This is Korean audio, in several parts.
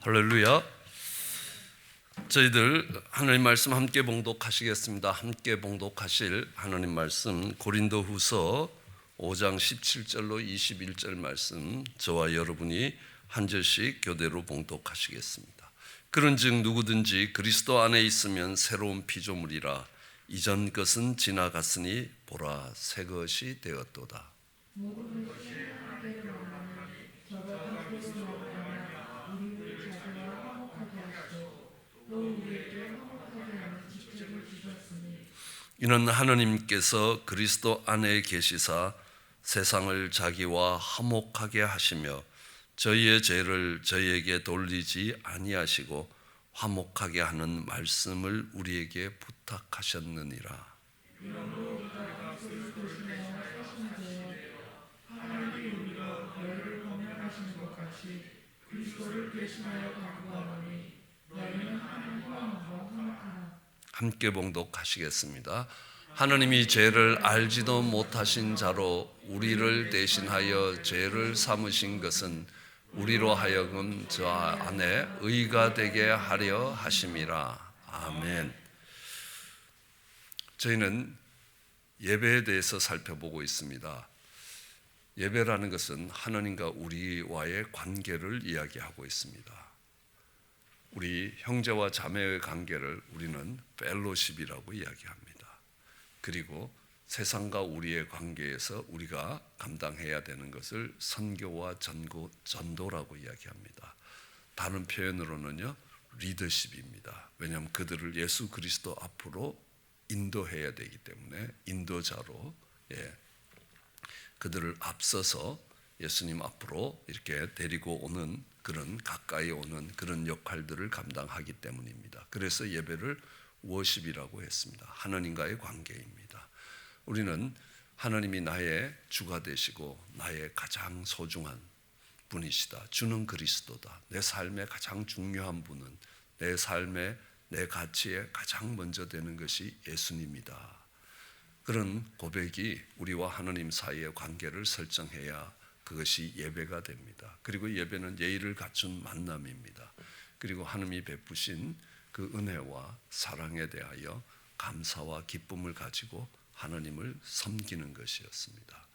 할렐루야. 저희들 하나님 말씀 함께 봉독하시겠습니다. 함께 봉독하실 하나님 말씀 고린도후서 5장 17절로 21절 말씀, 저와 여러분이 한 절씩 교대로 봉독하시겠습니다. 그런즉 누구든지 그리스도 안에 있으면 새로운 피조물이라. 이전 것은 지나갔으니 보라 새 것이 되었도다. 이는 하나님께서 그리스도 안에 계시사 세상을 자기와 화목하게 하시며 저희의 죄를 저희에게 돌리지 아니하시고 화목하게 하는 말씀을 우리에게 부탁하셨느니라. 함께 봉독하시겠습니다. 하나님이 죄를 알지도 못하신 자로 우리를 대신하여 죄를 삼으신 것은 우리로 하여금 저 안에 의가 되게 하려 하심이라. 아멘. 저희는 예배에 대해서 살펴보고 있습니다. 예배라는 것은 하나님과 우리와의 관계를 이야기하고 있습니다. 우리 형제와 자매의 관계를 우리는 펠로십이라고 이야기합니다. 그리고 세상과 우리의 관계에서 우리가 감당해야 되는 것을 선교와 전도라고 이야기합니다. 다른 표현으로는요, 리더십입니다. 왜냐하면 그들을 예수 그리스도 앞으로 인도해야 되기 때문에 인도자로 그들을 앞서서 예수님 앞으로 이렇게 데리고 오는, 그런 가까이 오는 그런 역할들을 감당하기 때문입니다. 그래서 예배를 워십이라고 했습니다. 하나님과의 관계입니다. 우리는 하나님이 나의 주가 되시고 나의 가장 소중한 분이시다. 주는 그리스도다. 내 삶의 가장 중요한 분은, 내 삶의 내 가치에 가장 먼저 되는 것이 예수님이다. 그런 고백이 우리와 하나님 사이의 관계를 설정해야 그것이 예배가 됩니다. 그리고 예배는 예의를 갖춘 만남입니다. 그리고 하나님이 베푸신 그 은혜와 사랑에 대하여 감사와 기쁨을 가지고 하나님을 섬기는 것이었습니다.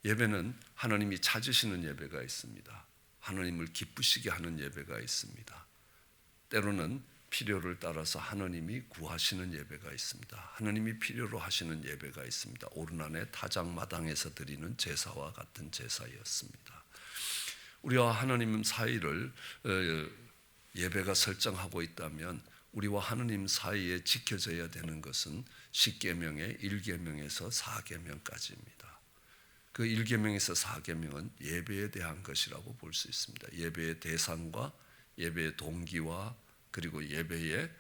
예배는 하나님이 찾으시는 예배가 있습니다. 하나님을 기쁘시게 하는 예배가 있습니다. 때로는 필요를 따라서 하나님이 구하시는 예배가 있습니다. 하나님이 필요로 하시는 예배가 있습니다. 오르난의 타작마당에서 드리는 제사와 같은 제사였습니다. 우리와 하나님 사이를 예배가 설정하고 있다면 우리와 하나님 사이에 지켜져야 되는 것은 10계명의 1계명에서 4계명까지입니다. 그 1계명에서 4계명은 예배에 대한 것이라고 볼 수 있습니다. 예배의 대상과 예배의 동기와 그리고 예배의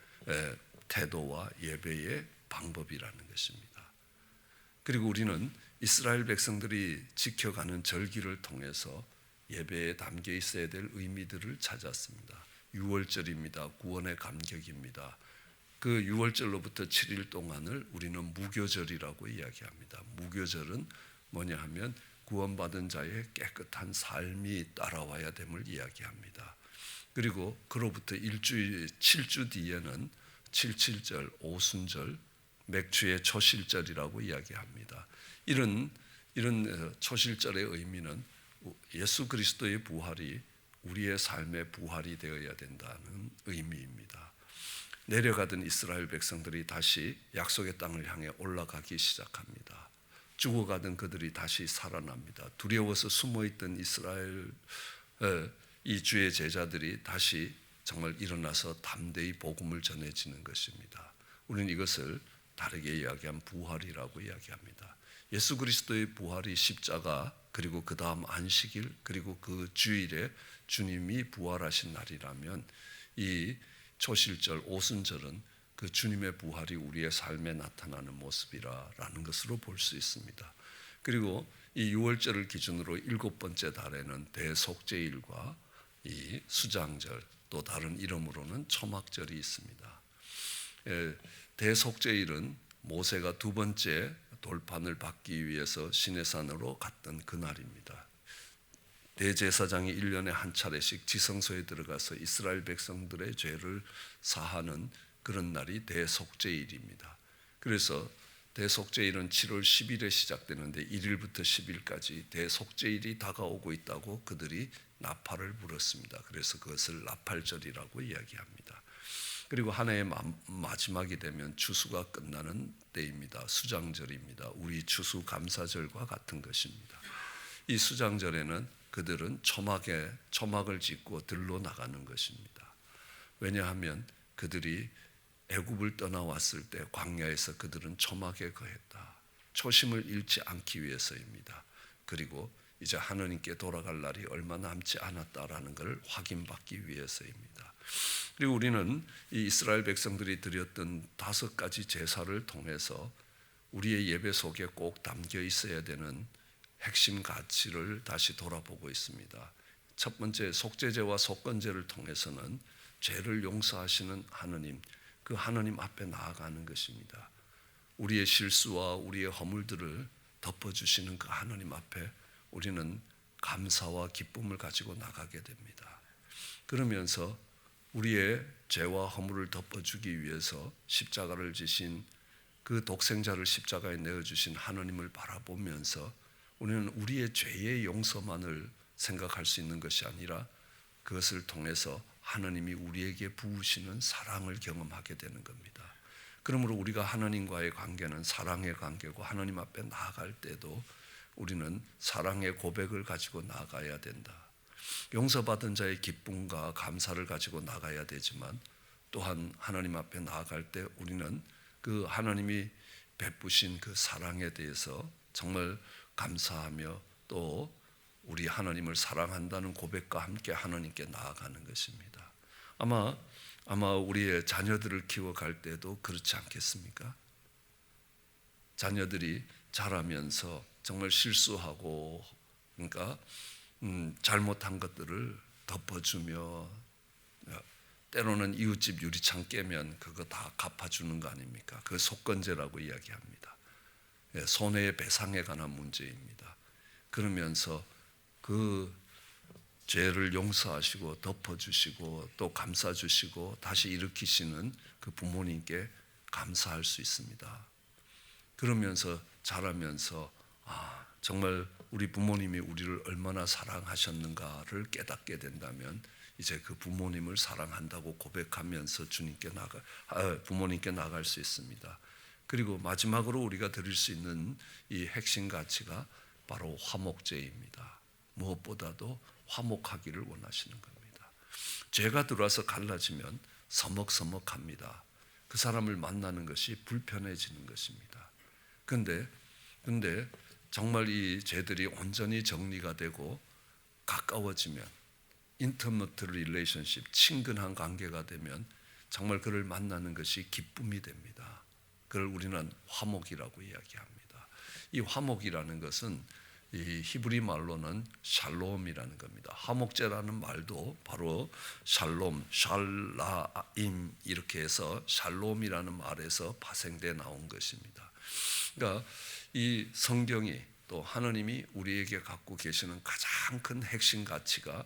태도와 예배의 방법이라는 것입니다. 그리고 우리는 이스라엘 백성들이 지켜가는 절기를 통해서 예배에 담겨 있어야 될 의미들을 찾았습니다. 6월절입니다. 구원의 감격입니다. 그 6월절로부터 7일 동안을 우리는 무교절이라고 이야기합니다. 무교절은 뭐냐 하면 구원받은 자의 깨끗한 삶이 따라와야 됨을 이야기합니다. 그리고 그로부터 7주 뒤에는 77절, 오순절, 맥주의 초실절이라고 이야기합니다. 이런 초실절의 의미는 예수 그리스도의 부활이 우리의 삶의 부활이 되어야 된다는 의미입니다. 내려가던 이스라엘 백성들이 다시 약속의 땅을 향해 올라가기 시작합니다. 죽어가던 그들이 다시 살아납니다. 두려워서 숨어있던 이스라엘 이 주의 제자들이 다시 정말 일어나서 담대히 복음을 전해지는 것입니다. 우리는 이것을 다르게 이야기한 부활이라고 이야기합니다. 예수 그리스도의 부활이 십자가, 그리고 그 다음 안식일, 그리고 그 주일에 주님이 부활하신 날이라면 이 초실절, 오순절은 그 주님의 부활이 우리의 삶에 나타나는 모습이라는 것으로 볼 수 있습니다. 그리고 이 6월절을 기준으로 7번째 달에는 대속죄일과 이 수장절, 또 다른 이름으로는 초막절이 있습니다. 대속죄일은 모세가 두 번째 돌판을 받기 위해서 시내산으로 갔던 그날입니다. 대제사장이 1년에 한 차례씩 지성소에 들어가서 이스라엘 백성들의 죄를 사하는 그런 날이 대속죄일입니다. 그래서 대속죄일은 7월 10일에 시작되는데 1일부터 10일까지 대속죄일이 다가오고 있다고 그들이 나팔을 불었습니다. 그래서 그것을 나팔절이라고 이야기합니다. 그리고 한 해의 마지막이 되면 추수가 끝나는 때입니다. 수장절입니다. 우리 추수 감사절과 같은 것입니다. 이 수장절에는 그들은 초막을 짓고 들로 나가는 것입니다. 왜냐하면 그들이 애굽을 떠나왔을 때 광야에서 그들은 초막에 거했다. 초심을 잃지 않기 위해서입니다. 그리고 이제 하나님께 돌아갈 날이 얼마 남지 않았다라는 것을 확인받기 위해서입니다. 그리고 우리는 이 이스라엘 백성들이 드렸던 5가지 제사를 통해서 우리의 예배 속에 꼭 담겨 있어야 되는 핵심 가치를 다시 돌아보고 있습니다. 첫 번째, 속죄제와 속건제를 통해서는 죄를 용서하시는 하느님, 그 하느님 앞에 나아가는 것입니다. 우리의 실수와 우리의 허물들을 덮어주시는 그 하느님 앞에 우리는 감사와 기쁨을 가지고 나가게 됩니다. 그러면서 우리의 죄와 허물을 덮어주기 위해서 십자가를 지신 그 독생자를 십자가에 내어주신 하느님을 바라보면서 우리는 우리의 죄의 용서만을 생각할 수 있는 것이 아니라 그것을 통해서 하나님이 우리에게 부으시는 사랑을 경험하게 되는 겁니다. 그러므로 우리가 하나님과의 관계는 사랑의 관계고 하나님 앞에 나아갈 때도 우리는 사랑의 고백을 가지고 나가야 된다. 용서받은 자의 기쁨과 감사를 가지고 나가야 되지만 또한 하나님 앞에 나아갈 때 우리는 그 하나님이 베푸신 그 사랑에 대해서 정말 감사하며 또 우리 하나님을 사랑한다는 고백과 함께 하나님께 나아가는 것입니다. 아마 우리의 자녀들을 키워갈 때도 그렇지 않겠습니까? 자녀들이 자라면서 정말 실수하고 그러니까 잘못한 것들을 덮어주며 때로는 이웃집 유리창 깨면 그거 다 갚아주는 거 아닙니까? 그 속건제라고 이야기합니다. 손해의 배상에 관한 문제입니다. 그러면서 그 죄를 용서하시고 덮어주시고 또 감싸주시고 다시 일으키시는 그 부모님께 감사할 수 있습니다. 그러면서 자라면서 정말 우리 부모님이 우리를 얼마나 사랑하셨는가를 깨닫게 된다면 이제 그 부모님을 사랑한다고 고백하면서 부모님께 나갈 수 있습니다. 그리고 마지막으로 우리가 드릴 수 있는 이 핵심 가치가 바로 화목제입니다. 무엇보다도 화목하기를 원하시는 겁니다. 죄가 들어와서 갈라지면 서먹서먹합니다. 그 사람을 만나는 것이 불편해지는 것입니다. 근데 정말 이 죄들이 온전히 정리가 되고 가까워지면 인터머트 릴레이션십, 친근한 관계가 되면 정말 그를 만나는 것이 기쁨이 됩니다. 그걸 우리는 화목이라고 이야기합니다. 이 화목이라는 것은 이 히브리 말로는 샬롬이라는 겁니다. 화목제라는 말도 바로 샬롬, 샬라임 이렇게 해서 샬롬이라는 말에서 파생돼 나온 것입니다. 그러니까 이 성경이 또 하나님이 우리에게 갖고 계시는 가장 큰 핵심 가치가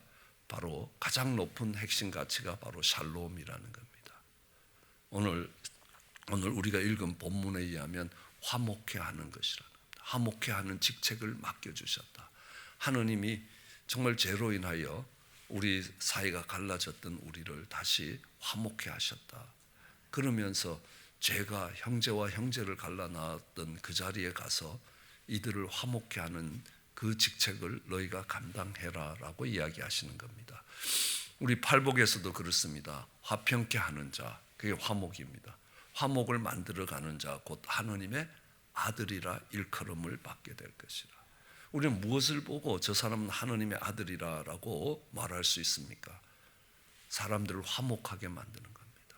바로 가장 높은 핵심 가치가 바로 샬롬이라는 겁니다. 오늘 우리가 읽은 본문에 의하면 화목해 하는 것이라는 겁니다. 화목해 하는 직책을 맡겨주셨다. 하느님이 정말 죄로 인하여 우리 사이가 갈라졌던 우리를 다시 화목해 하셨다. 그러면서 죄가 형제와 형제를 갈라놨던 그 자리에 가서 이들을 화목해 하는 그 직책을 너희가 감당해라 라고 이야기하시는 겁니다. 우리 팔복에서도 그렇습니다. 화평케 하는 자, 그게 화목입니다. 화목을 만들어가는 자, 곧 하느님의 아들이라 일컬음을 받게 될 것이라. 우리는 무엇을 보고 저 사람은 하느님의 아들이라고 말할 수 있습니까? 사람들을 화목하게 만드는 겁니다.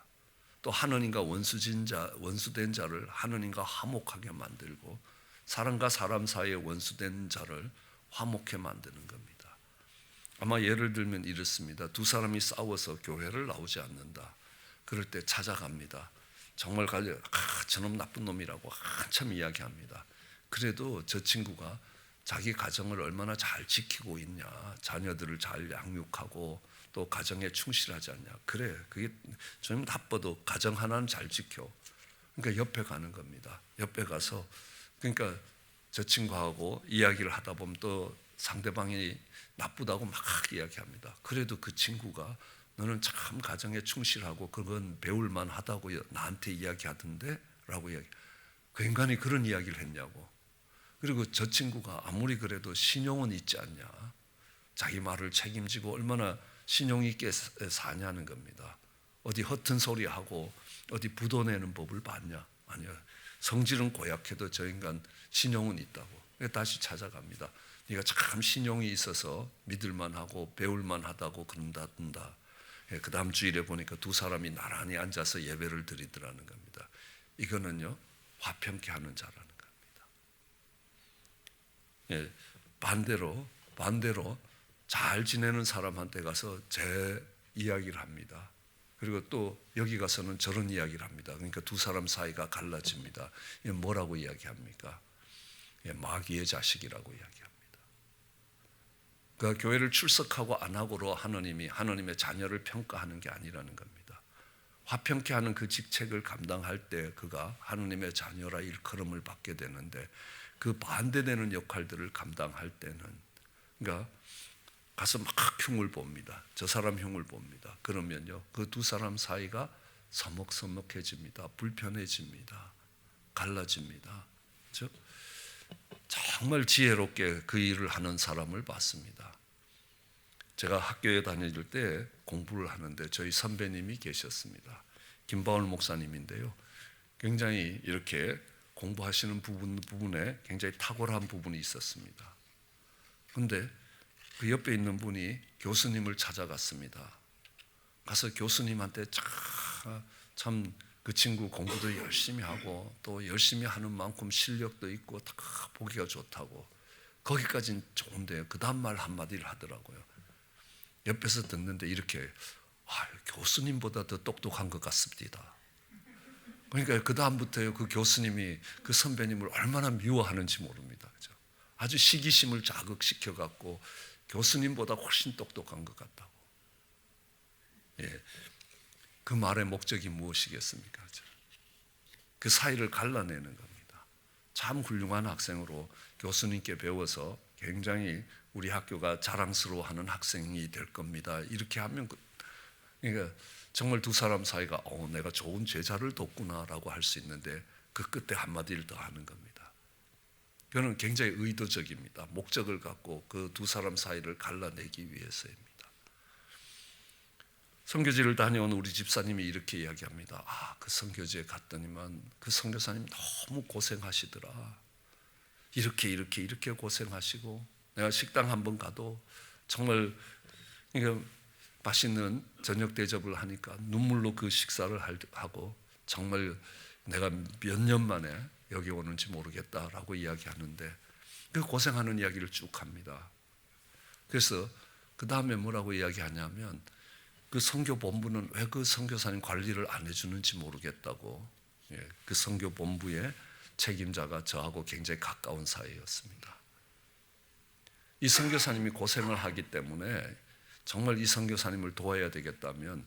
또 하느님과 원수된 자를 하느님과 화목하게 만들고 사람과 사람 사이에 원수된 자를 화목해 만드는 겁니다. 아마 예를 들면 이렇습니다. 두 사람이 싸워서 교회를 나오지 않는다. 그럴 때 찾아갑니다. 정말 저놈 나쁜 놈이라고 한참 이야기합니다. 그래도 저 친구가 자기 가정을 얼마나 잘 지키고 있냐, 자녀들을 잘 양육하고 또 가정에 충실하지 않냐. 그래, 그게 좀 나빠도 가정 하나는 잘 지켜. 그러니까 옆에 가는 겁니다. 옆에 가서, 그러니까 저 친구하고 이야기를 하다 보면 또 상대방이 나쁘다고 막 이야기합니다. 그래도 그 친구가 너는 참 가정에 충실하고 그건 배울만 하다고 나한테 이야기하던데? 라고 이야기. 그 인간이 그런 이야기를 했냐고. 그리고 저 친구가 아무리 그래도 신용은 있지 않냐. 자기 말을 책임지고 얼마나 신용 있게 사냐는 겁니다. 어디 허튼 소리 하고 어디 부도내는 법을 봤냐? 아니요. 성질은 고약해도 저 인간 신용은 있다고. 다시 찾아갑니다. 네가 참 신용이 있어서 믿을만 하고 배울만 하다고 그런다던다. 그 다음 주일에 보니까 두 사람이 나란히 앉아서 예배를 드리더라는 겁니다. 이거는요, 화평케 하는 자라는 겁니다. 반대로 잘 지내는 사람한테 가서 제 이야기를 합니다. 그리고 또 여기 가서는 저런 이야기를 합니다. 그러니까 두 사람 사이가 갈라집니다. 뭐라고 이야기합니까? 마귀의 자식이라고 이야기합니다. 그 교회를 출석하고 안 하고로 하나님의 자녀를 평가하는 게 아니라는 겁니다. 화평케 하는 그 직책을 감당할 때 그가 하나님의 자녀라 일컬음을 받게 되는데, 그 반대되는 역할들을 감당할 때는, 그러니까 가서 막 흉을 봅니다. 저 사람 흉을 봅니다. 그러면요, 그 두 사람 사이가 서먹서먹해집니다. 불편해집니다. 갈라집니다. 즉 정말 지혜롭게 그 일을 하는 사람을 봤습니다. 제가 학교에 다닐 때 공부를 하는데 저희 선배님이 계셨습니다. 김바울 목사님인데요. 굉장히 이렇게 공부하시는 부분에 굉장히 탁월한 부분이 있었습니다. 그런데 그 옆에 있는 분이 교수님을 찾아갔습니다. 가서 교수님한테 참 그 친구 공부도 열심히 하고 또 열심히 하는 만큼 실력도 있고 다 보기가 좋다고. 거기까지는 좋은데 그 다음 말 한마디를 하더라고요. 옆에서 듣는데 이렇게, 교수님보다 더 똑똑한 것 같습니다. 그러니까 그 다음부터요, 그 교수님이 그 선배님을 얼마나 미워하는지 모릅니다. 그죠? 아주 시기심을 자극시켜 갖고 교수님보다 훨씬 똑똑한 것 같다고. 그 말의 목적이 무엇이겠습니까? 그 사이를 갈라내는 겁니다. 참 훌륭한 학생으로 교수님께 배워서 굉장히 우리 학교가 자랑스러워하는 학생이 될 겁니다. 이렇게 하면 그러니까 정말 두 사람 사이가 내가 좋은 제자를 뒀구나라고 할 수 있는데, 그 끝에 한마디를 더 하는 겁니다. 그는 굉장히 의도적입니다. 목적을 갖고 그 두 사람 사이를 갈라내기 위해서입니다. 선교지를 다녀온 우리 집사님이 이렇게 이야기합니다. 그 선교지에 갔더니만 그 선교사님 너무 고생하시더라. 이렇게 고생하시고, 내가 식당 한번 가도 정말 맛있는 저녁 대접을 하니까 눈물로 그 식사를 하고, 정말 내가 몇 년 만에 여기 오는지 모르겠다라고 이야기하는데, 그 고생하는 이야기를 쭉 합니다. 그래서 그 다음에 뭐라고 이야기하냐면, 그 선교 본부는 왜 그 선교사님 관리를 안 해주는지 모르겠다고. 그 선교 본부의 책임자가 저하고 굉장히 가까운 사이였습니다. 이 선교사님이 고생을 하기 때문에 정말 이 선교사님을 도와야 되겠다면,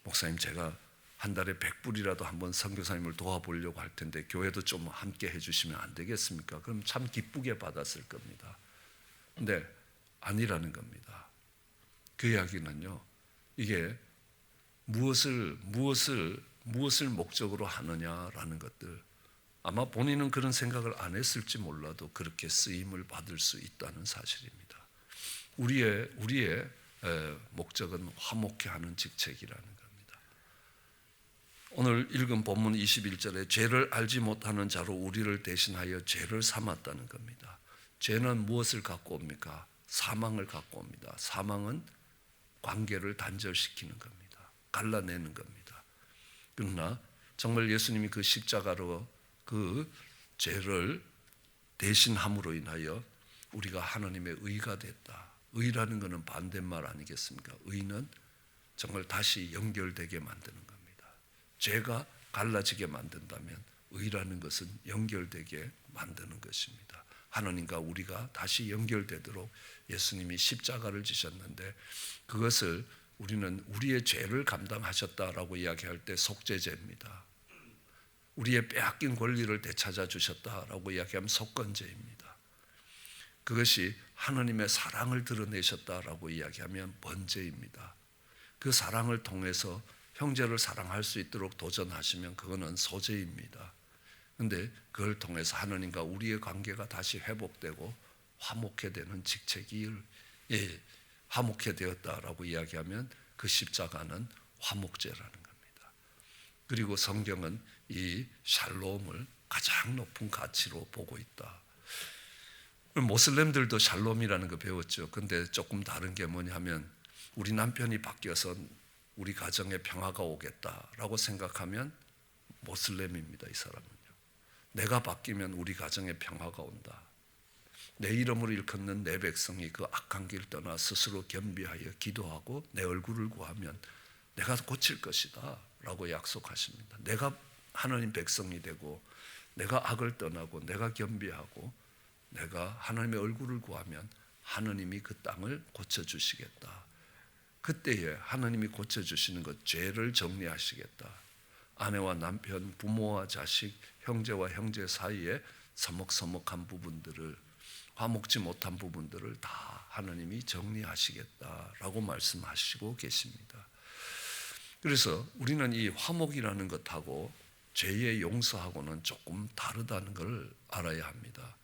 목사님 제가 한 달에 100불이라도 한번 선교사님을 도와보려고 할 텐데 교회도 좀 함께 해주시면 안 되겠습니까? 그럼 참 기쁘게 받았을 겁니다. 근데 아니라는 겁니다. 그 이야기는요, 이게 무엇을 목적으로 하느냐라는 것들, 아마 본인은 그런 생각을 안 했을지 몰라도 그렇게 쓰임을 받을 수 있다는 사실입니다. 우리의 목적은 화목케 하는 직책이라는 겁니다. 오늘 읽은 본문 21절에 죄를 알지 못하는 자로 우리를 대신하여 죄를 삼았다는 겁니다. 죄는 무엇을 갖고 옵니까? 사망을 갖고 옵니다. 사망은 관계를 단절시키는 겁니다. 갈라내는 겁니다. 그러나 정말 예수님이 그 십자가로 그 죄를 대신함으로 인하여 우리가 하나님의 의가 됐다. 의라는 것은 반대말 아니겠습니까? 의는 정말 다시 연결되게 만드는 겁니다. 죄가 갈라지게 만든다면 의라는 것은 연결되게 만드는 것입니다. 하나님과 우리가 다시 연결되도록 예수님이 십자가를 지셨는데, 그것을 우리는 우리의 죄를 감당하셨다라고 이야기할 때 속죄죄입니다. 우리의 빼앗긴 권리를 되찾아 주셨다라고 이야기하면 속건죄입니다. 그것이 하나님의 사랑을 드러내셨다라고 이야기하면 번제입니다. 그 사랑을 통해서 형제를 사랑할 수 있도록 도전하시면 그거는 소제입니다. 그런데 그걸 통해서 하나님과 우리의 관계가 다시 회복되고 화목해 되는 직책이 화목해 되었다라고 이야기하면 그 십자가는 화목제라는 겁니다. 그리고 성경은 이 샬롬을 가장 높은 가치로 보고 있다. 모슬렘들도 샬롬이라는 거 배웠죠. 근데 조금 다른 게 뭐냐면, 우리 남편이 바뀌어서 우리 가정에 평화가 오겠다라고 생각하면 모슬렘입니다. 이 사람은요. 내가 바뀌면 우리 가정에 평화가 온다. 내 이름으로 일컫는 내 백성이 그 악한 길 떠나 스스로 겸비하여 기도하고 내 얼굴을 구하면 내가 고칠 것이다 라고 약속하십니다. 내가 하나님 백성이 되고 내가 악을 떠나고 내가 겸비하고 내가 하나님의 얼굴을 구하면 하나님이 그 땅을 고쳐주시겠다. 그때에 하나님이 고쳐주시는 것, 죄를 정리하시겠다. 아내와 남편, 부모와 자식, 형제와 형제 사이에 서먹서먹한 부분들을, 화목지 못한 부분들을 다 하나님이 정리하시겠다라고 말씀하시고 계십니다. 그래서 우리는 이 화목이라는 것하고 죄의 용서하고는 조금 다르다는 걸 알아야 합니다.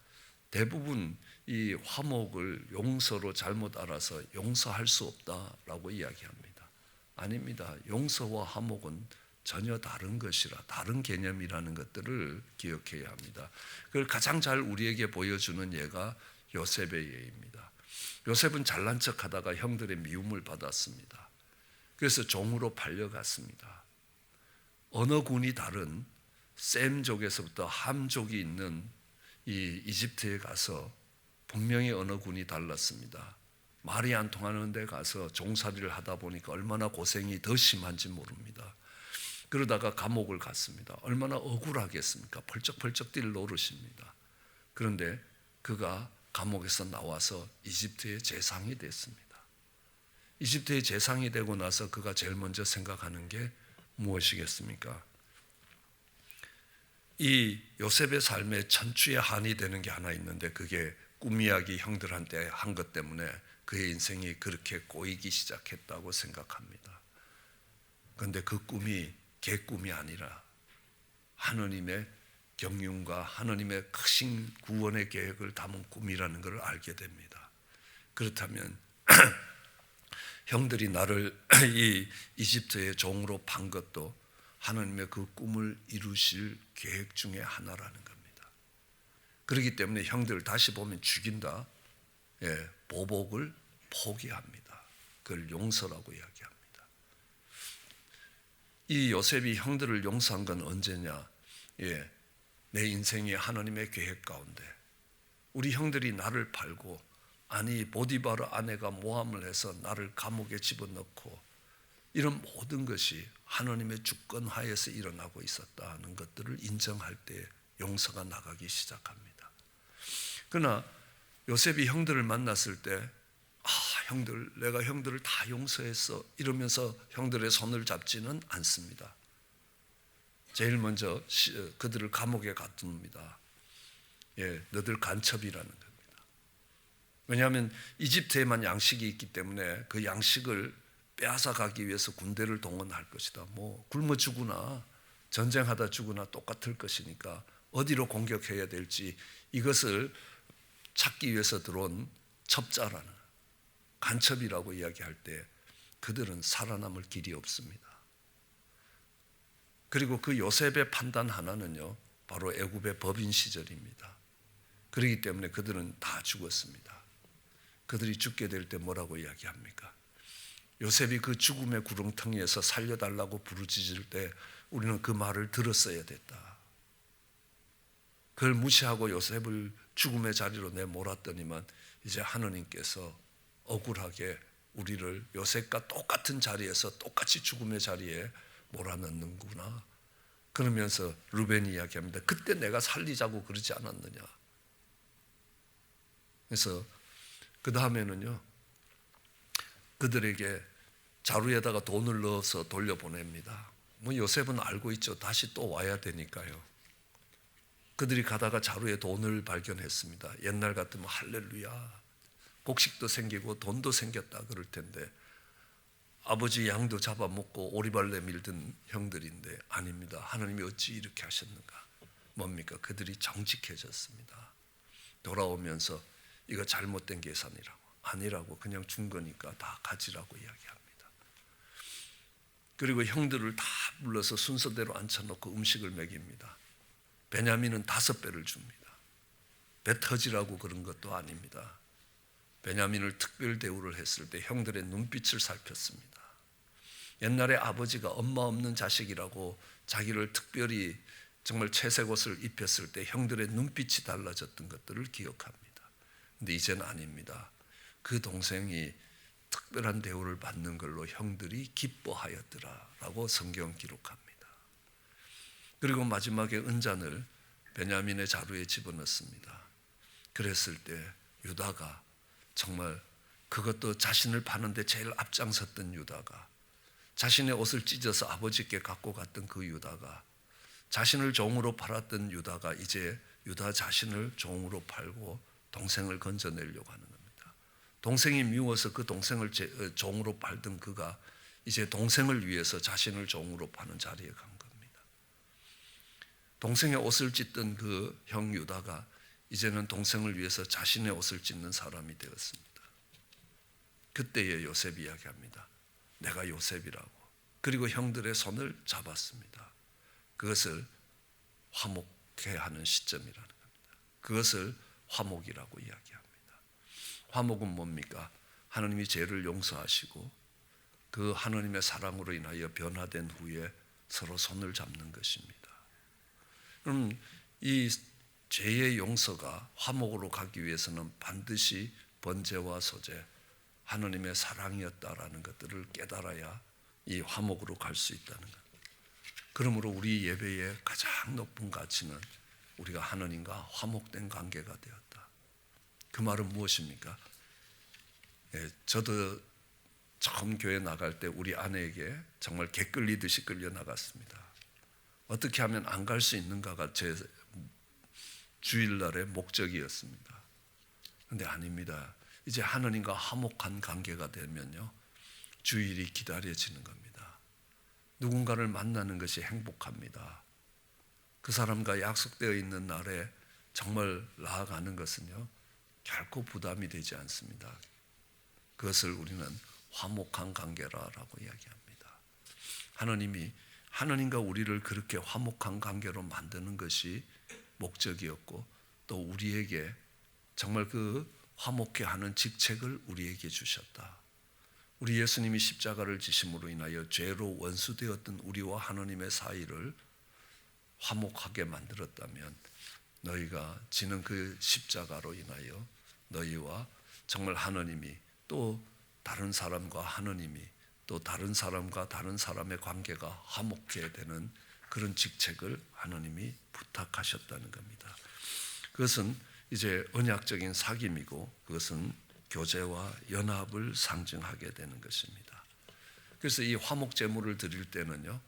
대부분 이 화목을 용서로 잘못 알아서 용서할 수 없다라고 이야기합니다. 아닙니다. 용서와 화목은 전혀 다른 것이라, 다른 개념이라는 것들을 기억해야 합니다. 그걸 가장 잘 우리에게 보여주는 예가 요셉의 예입니다. 요셉은 잘난 척하다가 형들의 미움을 받았습니다. 그래서 종으로 팔려갔습니다. 언어군이 다른 셈족에서부터 함족이 있는 이 이집트에 가서 분명히 언어군이 달랐습니다. 말이 안 통하는 데 가서 종살이를 하다 보니까 얼마나 고생이 더 심한지 모릅니다. 그러다가 감옥을 갔습니다. 얼마나 억울하겠습니까? 펄쩍펄쩍 뛸 노릇입니다. 그런데 그가 감옥에서 나와서 이집트의 재상이 됐습니다. 이집트의 재상이 되고 나서 그가 제일 먼저 생각하는 게 무엇이겠습니까? 이 요셉의 삶에 천추의 한이 되는 게 하나 있는데, 그게 꿈 이야기 형들한테 한 것 때문에 그의 인생이 그렇게 꼬이기 시작했다고 생각합니다. 그런데 그 꿈이 개꿈이 아니라 하나님의 경륜과 하나님의 크신 구원의 계획을 담은 꿈이라는 것을 알게 됩니다. 그렇다면 형들이 나를 이 이집트의 종으로 판 것도 하나님의 그 꿈을 이루실 계획 중에 하나라는 겁니다. 그렇기 때문에 형들을 다시 보면 죽인다. 보복을 포기합니다. 그걸 용서라고 이야기합니다. 이 요셉이 형들을 용서한 건 언제냐? 내 인생이 하나님의 계획 가운데, 우리 형들이 나를 팔고, 아니 보디바르 아내가 모함을 해서 나를 감옥에 집어넣고, 이런 모든 것이 하나님의 주권 하에서 일어나고 있었다는 것들을 인정할 때 용서가 나가기 시작합니다. 그러나 요셉이 형들을 만났을 때, 형들, 내가 형들을 다 용서했어 이러면서 형들의 손을 잡지는 않습니다. 제일 먼저 그들을 감옥에 가둡니다. 너들 간첩이라는 겁니다. 왜냐하면 이집트에만 양식이 있기 때문에 그 양식을 빼앗아 가기 위해서 군대를 동원할 것이다. 뭐 굶어 죽으나 전쟁하다 죽으나 똑같을 것이니까 어디로 공격해야 될지 이것을 찾기 위해서 들어온 첩자라는, 간첩이라고 이야기할 때 그들은 살아남을 길이 없습니다. 그리고 그 요셉의 판단 하나는요, 바로 애굽의 법인 시절입니다. 그렇기 때문에 그들은 다 죽었습니다. 그들이 죽게 될 때 뭐라고 이야기합니까? 요셉이 그 죽음의 구렁텅이에서 살려달라고 부르짖을 때 우리는 그 말을 들었어야 됐다. 그걸 무시하고 요셉을 죽음의 자리로 내몰았더니만 이제 하느님께서 억울하게 우리를 요셉과 똑같은 자리에서 똑같이 죽음의 자리에 몰아넣는구나. 그러면서 루벤이 이야기합니다. 그때 내가 살리자고 그러지 않았느냐. 그래서 그 다음에는요, 그들에게 자루에다가 돈을 넣어서 돌려보냅니다. 뭐 요셉은 알고 있죠. 다시 또 와야 되니까요. 그들이 가다가 자루에 돈을 발견했습니다. 옛날 같으면 할렐루야, 곡식도 생기고 돈도 생겼다 그럴 텐데, 아버지 양도 잡아먹고 오리발레 밀던 형들인데 아닙니다. 하나님이 어찌 이렇게 하셨는가? 뭡니까? 그들이 정직해졌습니다. 돌아오면서 이거 잘못된 계산이라고, 아니라고, 그냥 준 거니까 다 가지라고 이야기합니다. 그리고 형들을 다 불러서 순서대로 앉혀놓고 음식을 먹입니다. 베냐민은 5배를 줍니다. 배 터지라고 그런 것도 아닙니다. 베냐민을 특별 대우를 했을 때 형들의 눈빛을 살폈습니다. 옛날에 아버지가 엄마 없는 자식이라고 자기를 특별히 정말 채색 옷을 입혔을 때 형들의 눈빛이 달라졌던 것들을 기억합니다. 근데 이제는 아닙니다. 그 동생이 특별한 대우를 받는 걸로 형들이 기뻐하였더라라고 성경 기록합니다. 그리고 마지막에 은잔을 베냐민의 자루에 집어넣습니다. 그랬을 때 유다가 정말, 그것도 자신을 파는데 제일 앞장섰던 유다가, 자신의 옷을 찢어서 아버지께 갖고 갔던 그 유다가, 자신을 종으로 팔았던 유다가 이제 유다 자신을 종으로 팔고 동생을 건져내려고 하는 겁니다. 동생이 미워서 그 동생을 종으로 팔던 그가 이제 동생을 위해서 자신을 종으로 파는 자리에 간 겁니다. 동생의 옷을 찢던 그 형 유다가 이제는 동생을 위해서 자신의 옷을 찢는 사람이 되었습니다. 그때에 요셉이 이야기합니다. 내가 요셉이라고. 그리고 형들의 손을 잡았습니다. 그것을 화목해 하는 시점이라는 겁니다. 그것을 화목이라고 이야기합니다. 화목은 뭡니까? 하나님이 죄를 용서하시고 그 하나님의 사랑으로 인하여 변화된 후에 서로 손을 잡는 것입니다. 그럼 이 죄의 용서가 화목으로 가기 위해서는 반드시 번제와 소제, 하나님의 사랑이었다라는 것들을 깨달아야 이 화목으로 갈 수 있다는 것. 그러므로 우리 예배의 가장 높은 가치는 우리가 하나님과 화목된 관계가 되었다. 그 말은 무엇입니까? 저도 처음 교회 나갈 때 우리 아내에게 정말 개 끌리듯이 끌려 나갔습니다. 어떻게 하면 안 갈 수 있는가가 제 주일날의 목적이었습니다. 그런데 아닙니다. 이제 하나님과 화목한 관계가 되면요, 주일이 기다려지는 겁니다. 누군가를 만나는 것이 행복합니다. 그 사람과 약속되어 있는 날에 정말 나아가는 것은요, 결코 부담이 되지 않습니다. 그것을 우리는 화목한 관계라고 이야기합니다. 하나님이 하나님과 우리를 그렇게 화목한 관계로 만드는 것이 목적이었고, 또 우리에게 정말 그 화목케 하는 직책을 우리에게 주셨다. 우리 예수님이 십자가를 지심으로 인하여 죄로 원수되었던 우리와 하나님의 사이를 화목하게 만들었다면, 너희가 지는 그 십자가로 인하여 너희와 정말 하나님이, 또 다른 사람과 하나님이, 또 다른 사람과 다른 사람의 관계가 화목해야 되는 그런 직책을 하나님이 부탁하셨다는 겁니다. 그것은 이제 언약적인 사귐이고, 그것은 교제와 연합을 상징하게 되는 것입니다. 그래서 이 화목 제물을 드릴 때는요,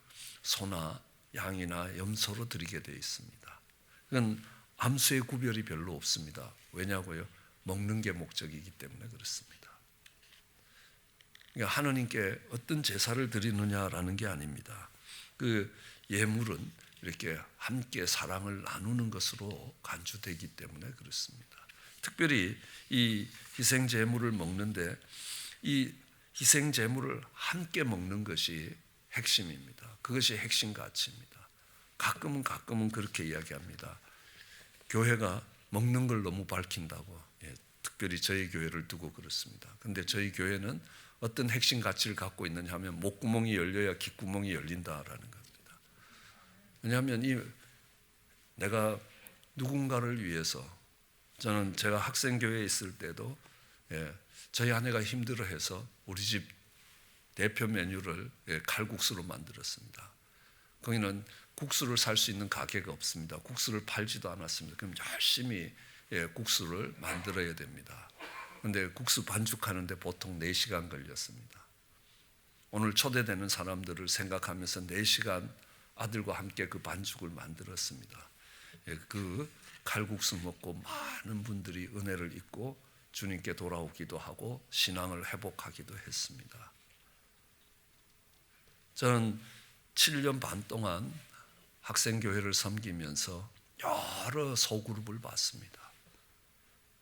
소나 양이나 염소로 드리게 되어 있습니다. 그건 암수의 구별이 별로 없습니다. 왜냐고요? 먹는 게 목적이기 때문에 그렇습니다. 그러니까 하나님께 어떤 제사를 드리느냐라는 게 아닙니다. 그 예물은 이렇게 함께 사랑을 나누는 것으로 간주되기 때문에 그렇습니다. 특별히 이 희생 제물을 먹는데, 이 희생 제물을 함께 먹는 것이 핵심입니다. 그것이 핵심 가치입니다. 가끔은 그렇게 이야기합니다. 교회가 먹는 걸 너무 밝힌다고. 특별히 저희 교회를 두고 그렇습니다. 근데 저희 교회는 어떤 핵심 가치를 갖고 있느냐 하면, 목구멍이 열려야 귓구멍이 열린다라는 겁니다. 왜냐하면 내가 누군가를 위해서, 저는 제가 학생교회에 있을 때도 저희 아내가 힘들어해서 우리 집 대표 메뉴를 칼국수로 만들었습니다. 거기는 국수를 살 수 있는 가게가 없습니다. 국수를 팔지도 않았습니다. 그럼 열심히 국수를 만들어야 됩니다. 그런데 국수 반죽하는데 보통 4시간 걸렸습니다. 오늘 초대되는 사람들을 생각하면서 4시간 아들과 함께 그 반죽을 만들었습니다. 그 칼국수 먹고 많은 분들이 은혜를 입고 주님께 돌아오기도 하고 신앙을 회복하기도 했습니다. 저는 7년 반 동안 학생교회를 섬기면서 여러 소그룹을 봤습니다.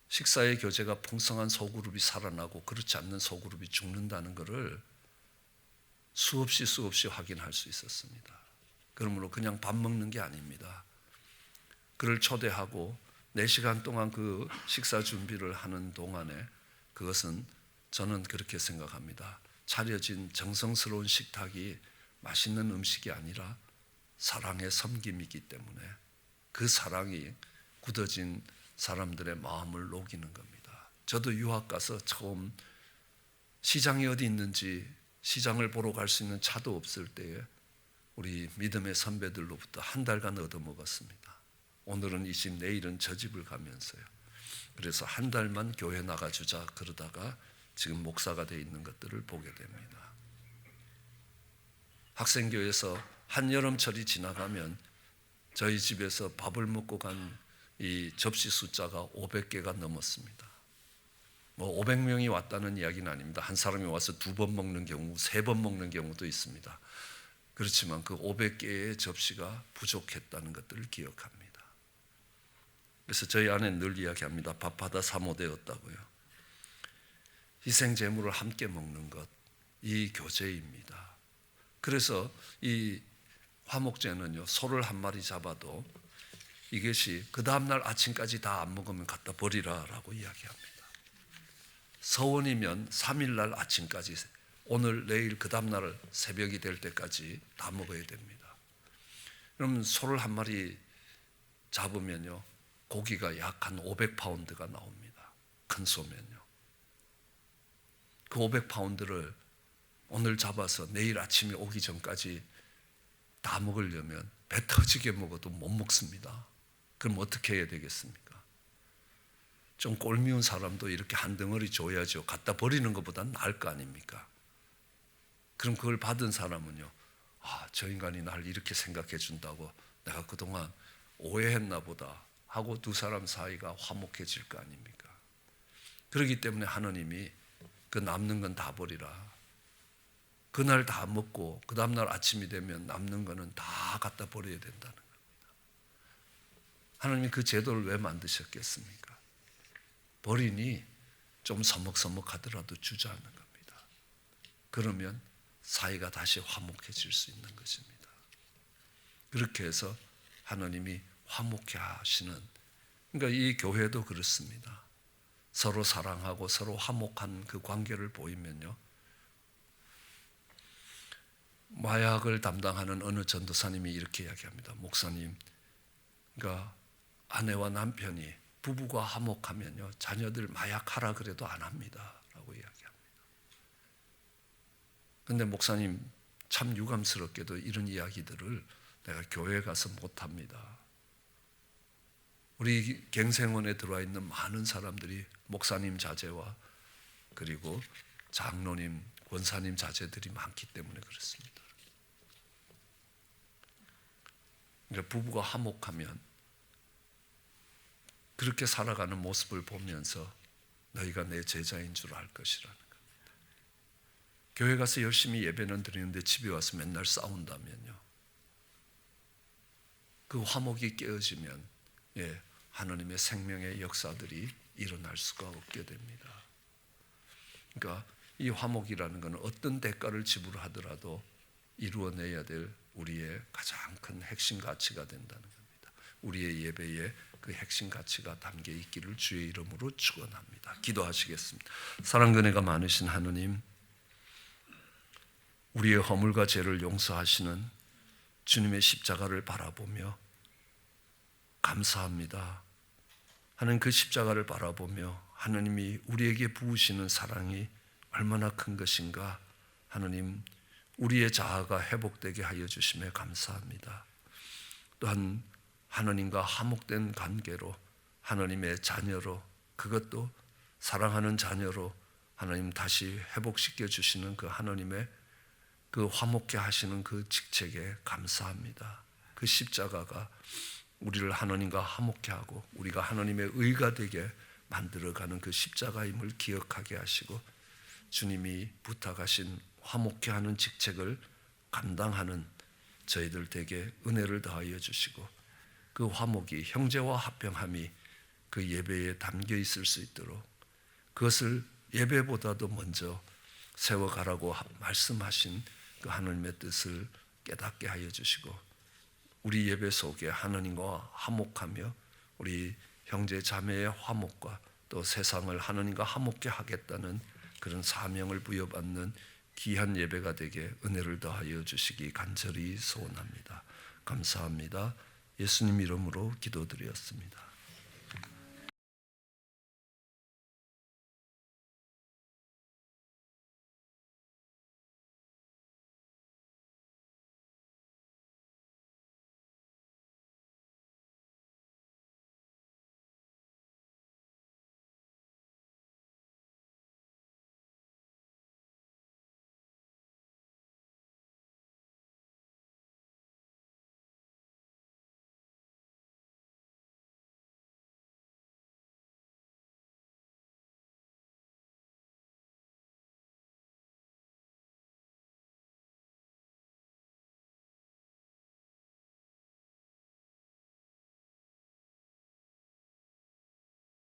식사의 교제가 풍성한 소그룹이 살아나고 그렇지 않는 소그룹이 죽는다는 것을 수없이 확인할 수 있었습니다. 그러므로 그냥 밥 먹는 게 아닙니다. 그를 초대하고 4시간 동안 그 식사 준비를 하는 동안에 그것은 저는 그렇게 생각합니다. 차려진 정성스러운 식탁이 맛있는 음식이 아니라 사랑의 섬김이기 때문에 그 사랑이 굳어진 사람들의 마음을 녹이는 겁니다. 저도 유학 가서 처음 시장이 어디 있는지 시장을 보러 갈 수 있는 차도 없을 때에 우리 믿음의 선배들로부터 한 달간 얻어먹었습니다. 오늘은 이 집, 내일은 저 집을 가면서요. 그래서 한 달만 교회 나가주자 그러다가 지금 목사가 되어 있는 것들을 보게 됩니다. 학생교회에서 한여름철이 지나가면 저희 집에서 밥을 먹고 간 이 접시 숫자가 500개가 넘었습니다. 500명이 왔다는 이야기는 아닙니다. 한 사람이 와서 2번 먹는 경우, 3번 먹는 경우도 있습니다. 그렇지만 그 500개의 접시가 부족했다는 것들을 기억합니다. 그래서 저희 아내는 늘 이야기합니다. 밥하다 사모되었다고요. 희생제물을 함께 먹는 것, 이 교제입니다. 그래서 이 화목제는요, 소를 한 마리 잡아도 이것이 그 다음날 아침까지 다 안 먹으면 갖다 버리라라고 이야기합니다. 서원이면 3일날 아침까지, 오늘 내일 그 다음날 새벽이 될 때까지 다 먹어야 됩니다. 그러면 소를 한 마리 잡으면요, 고기가 약 한 500파운드가 나옵니다. 큰 소면요. 그 500파운드를 오늘 잡아서 내일 아침에 오기 전까지 다 먹으려면 배 터지게 먹어도 못 먹습니다. 그럼 어떻게 해야 되겠습니까? 좀 꼴미운 사람도 이렇게 한 덩어리 줘야죠. 갖다 버리는 것보다는 나을 거 아닙니까? 그럼 그걸 받은 사람은요, 저 인간이 나를 이렇게 생각해 준다고 내가 그동안 오해했나 보다 하고 두 사람 사이가 화목해질 거 아닙니까? 그렇기 때문에 하나님이 그 남는 건 다 버리라. 그날 다 먹고 그 다음날 아침이 되면 남는 거는 다 갖다 버려야 된다는 겁니다. 하나님이 그 제도를 왜 만드셨겠습니까? 버리니 좀 서먹서먹하더라도 주자는 겁니다. 그러면 사이가 다시 화목해질 수 있는 것입니다. 그렇게 해서 하나님이 화목해 하시는, 그러니까 이 교회도 그렇습니다. 서로 사랑하고 서로 화목한 그 관계를 보이면요, 마약을 담당하는 어느 전도사님이 이렇게 이야기합니다. 목사님, 그러니까 아내와 남편이 부부가 화목하면요, 자녀들 마약하라 그래도 안 합니다 라고 이야기합니다. 그런데 목사님, 참 유감스럽게도 이런 이야기들을 내가 교회에 가서 못합니다. 우리 갱생원에 들어와 있는 많은 사람들이 목사님 자제와 그리고 장로님, 권사님 자제들이 많기 때문에 그렇습니다. 그러니까 부부가 화목하면 그렇게 살아가는 모습을 보면서 너희가 내 제자인 줄 알 것이라는 겁니다. 교회 가서 열심히 예배는 드리는데 집에 와서 맨날 싸운다면요, 그 화목이 깨어지면 하나님의 생명의 역사들이 일어날 수가 없게 됩니다. 그러니까 이 화목이라는 것은 어떤 대가를 지불하더라도 이루어내야 될 우리의 가장 큰 핵심 가치가 된다는 겁니다. 우리의 예배에 그 핵심 가치가 담겨 있기를 주의 이름으로 축원합니다. 기도하시겠습니다. 사랑 은혜가 많으신 하느님, 우리의 허물과 죄를 용서하시는 주님의 십자가를 바라보며 감사합니다 하는 그 십자가를 바라보며 하나님이 우리에게 부으시는 사랑이 얼마나 큰 것인가, 하나님 우리의 자아가 회복되게 하여 주심에 감사합니다. 또한 하나님과 화목된 관계로 하나님의 자녀로, 그것도 사랑하는 자녀로 하나님 다시 회복시켜 주시는 그 하나님의 그 화목케 하시는 그 직책에 감사합니다. 그 십자가가 우리를 하나님과 화목케 하고 우리가 하나님의 의가 되게 만들어가는 그 십자가임을 기억하게 하시고, 주님이 부탁하신 화목케 하는 직책을 감당하는 저희들 되게 은혜를 더하여 주시고, 그 화목이, 형제와 화평함이 그 예배에 담겨 있을 수 있도록 그것을 예배보다도 먼저 세워가라고 말씀하신 그 하나님의 뜻을 깨닫게 하여 주시고, 우리 예배 속에 하나님과 화목하며 우리 형제 자매의 화목과 또 세상을 하나님과 화목케 하겠다는 그런 사명을 부여받는 귀한 예배가 되게 은혜를 더하여 주시기 간절히 소원합니다. 감사합니다. 예수님 이름으로 기도드렸습니다.